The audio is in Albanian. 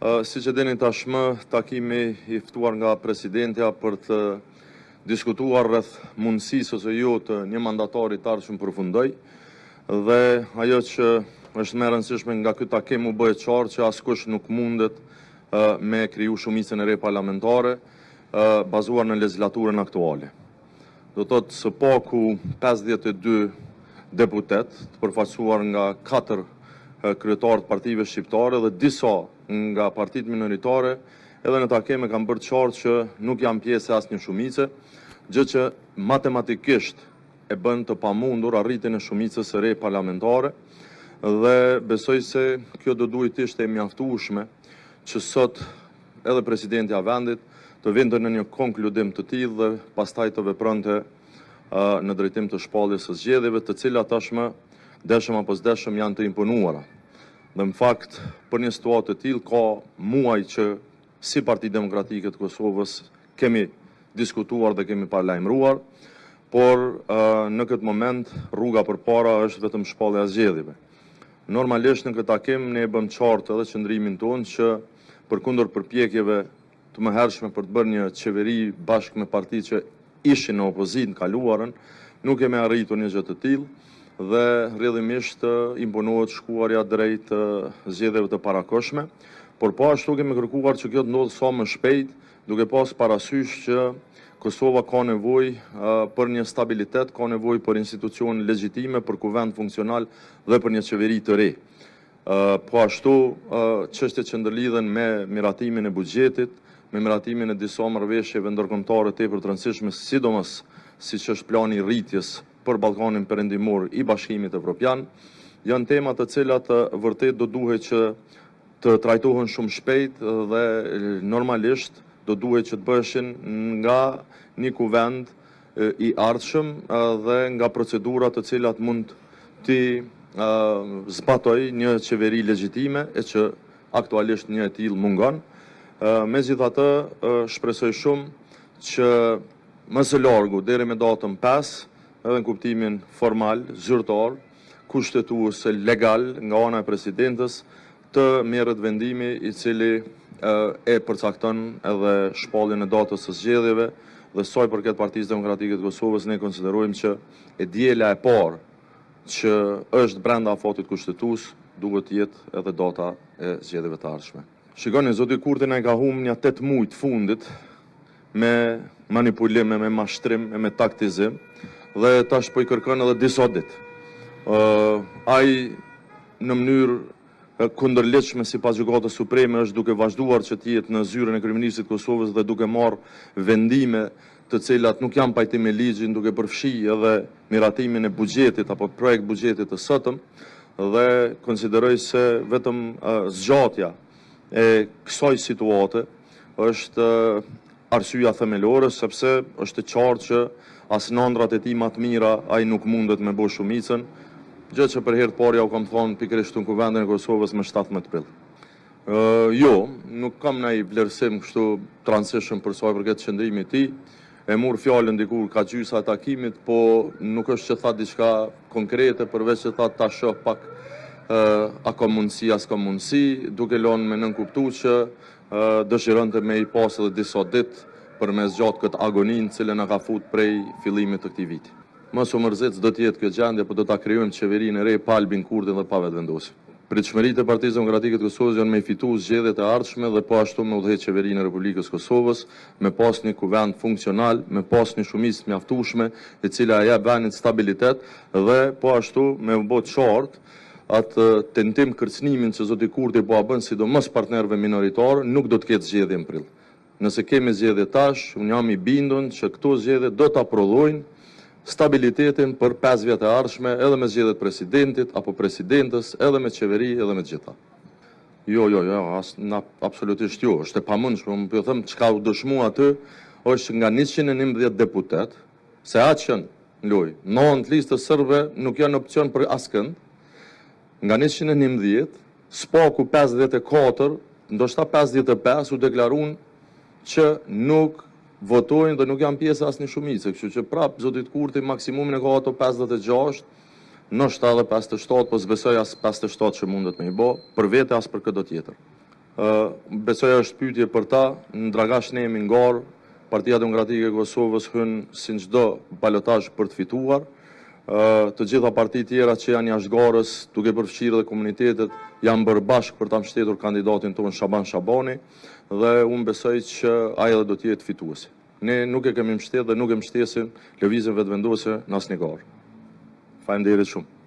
Si që dini tashmë, takimi i ftuar nga presidentja për të diskutuar rreth mundësisë ose jo të një mandatari të ardhshëm përfundoj, dhe ajo që është më e rëndësishme nga ky takim u bëhet qartë që askush nuk mundet me kriju shumicën e re parlamentare bazuar në legislaturën aktuale. Do thotë së paku 52 deputet të përfaqësuar nga 4 kryetarë të partive shqiptare dhe disa nga partitë minoritare, edhe në takim e kam bërë qartë që nuk jam pjesë e asnjë shumice, gjë që matematikisht e bën të pamundur arritjen e shumicës së re parlamentare, dhe besoj se kjo do duhet të ishte e mjaftueshme që sot edhe presidenti i vendit të vinte në një konkludim të tillë dhe pastaj të vepronte në drejtim të shpalljes së zgjedhjeve, të cilat tashmë deshëm apo s'deshëm janë të imponuara. Dhe në fakt, për një situatë të tillë ka muaj që si Partia Demokratike të Kosovës kemi diskutuar dhe kemi paralajmëruar, por në këtë moment rruga përpara është vetëm shpallja e zgjedhjeve. Normalisht në këtë takim ne e bëm qartë edhe qëndrimin tonë që përkundër përpjekjeve të mëhershme për të bërë një qeveri bashkë me partitë që ishin në opozitë në kaluarën, nuk kemi arritur një gjë të tillë dhe rrjedhimisht imponohet shkuarja drejt zgjedhjeve të parakohshme, por po ashtu kemi kërkuar që kjo të ndodhë sa më shpejt, duke pas parasysh që Kosova ka nevojë për një stabilitet, ka nevojë për institucione legjitime, për kuvend funksional dhe për një qeveri të re. Po ashtu çështjet që ndërlidhen me miratimin e buxhetit, me miratimin e disa marrëveshjeve ndërkombëtare tepër të rëndësishme, sidomos siç është plani i rritjes për Ballkanin Perëndimor i Bashkimit Evropian, janë tema të cilat vërtet do duhet që të trajtohen shumë shpejt dhe normalisht do duhet që të bëheshin nga një kuvend i ardhshëm dhe nga procedura të cilat mund të zbatoj një qeveri legjitime, e që aktualisht një e tillë mungon. Megjithatë, shpresoj shumë që më së largu deri me datën 5, edhe në kuptimin formal, zyrtar, kushtetues legal nga ana e presidentës, të merret vendimi i cili e përcakton edhe shpalljen e datës së zgjedhjeve, dhe sa i përket Partisë Demokratike të Kosovës ne konsiderojmë që e diela e parë që është brenda afatit kushtetues duhet të jetë edhe data e zgjedhjeve të ardhshme. Shikoni, zoti Kurti na ka humbur një 8 muaj të fundit me manipulime, me mashtrim, me taktizim, dhe tash po i kërkon edhe disa ditë. Ai në mënyrë kundërligjshme sipas Gjykatës Supreme është duke vazhduar që të jetë në zyrën e kryeministit të Kosovës dhe duke marrë vendime të cilat nuk janë pajtim me ligjin, duke përfshi edhe miratimin e buxhetit apo projekt buxhetit të sotëm, dhe konsideroj se vetëm zgjatja e kësaj situate është arsyeja themelore, sepse është e qartë që as nëndrat e tij më të mira ai nuk mundet me bëj shumicën, gjë që për herë të parë ja u kam thonë pikërisht në Kuvendin e Kosovës më 17 prill. Jo, nuk kam ndonjë vlerësim kështu transition për sa i përket qëndrimit të tij. E mor fjalën dikur ka gjysa e takimit, po nuk është që tha diçka konkrete, përveç që tha ta shoh pak a ka mundësi, as ka mundësi, duke lënë me nënkuptuar që dëshironte me i pas edhe disa ditë për me zgjat këtë agoninë cilën na ka fut prej fillimit të këtij viti. Mos u mërzit, do të jetë kjo gjendje, por do ta krijojmë qeverinë e re pa Albin Kurtin dhe pa vetëvendosje. Pritshmëritë e Partisë Demokratike të Kosovës janë me fitu zgjedhjet e ardhshme dhe po ashtu me udhëheq qeverinë e Republikës Kosovës, me pas një kuvend funksional, me pas një shumicë mjaftueshme, e cila jep vendit stabilitet, dhe po ashtu me u bë qartë atë tentim kërcënimin që zoti Kurti po a bën sidomos partnerëve minoritarë, nuk do të ketë zgjedhje në prill. Nëse kemi zgjedhje tash, unë jam i bindur që këto zgjedhje do ta prodhojnë stabilitetin për 5 vjet e ardhshme, edhe me zgjedhjet presidentit apo presidentës, edhe me qeveri, edhe me të gjitha. Jo, absolutisht jo, është e pamundshme, më po them çka u dëshmua aty, është nga 111 deputet, se aq janë në lojë. 9 listës serbe nuk janë opcion për askënd. Nga 111, spaku 54, ndoshta 55 u deklaruan që nuk votojnë dhe nuk janë pjesë asnjë shumice, kështu që prap zoti Kurti maksimumin e ka ato 56, ndoshta edhe 57, po s'besoj as 57 që mundet me i bë, për vete as për këto tjetër. Besoj është pyetje për ta, në Dragash ne jemi ngarë, Partia Demokratike e Kosovës hyn si çdo balotazh për të fituar. Të gjitha partitë tjera që janë jashtë garës, duke përfshirë dhe komunitetet, janë bërë bashkë për ta mbështetur kandidatin tonë Shaban Shabani dhe unë besoj që ai edhe do të jetë fituesi. Ne nuk e kemi mbështetur dhe nuk e mbështesim lëvizjen vetëvendose në asnjë garë. Faleminderit shumë.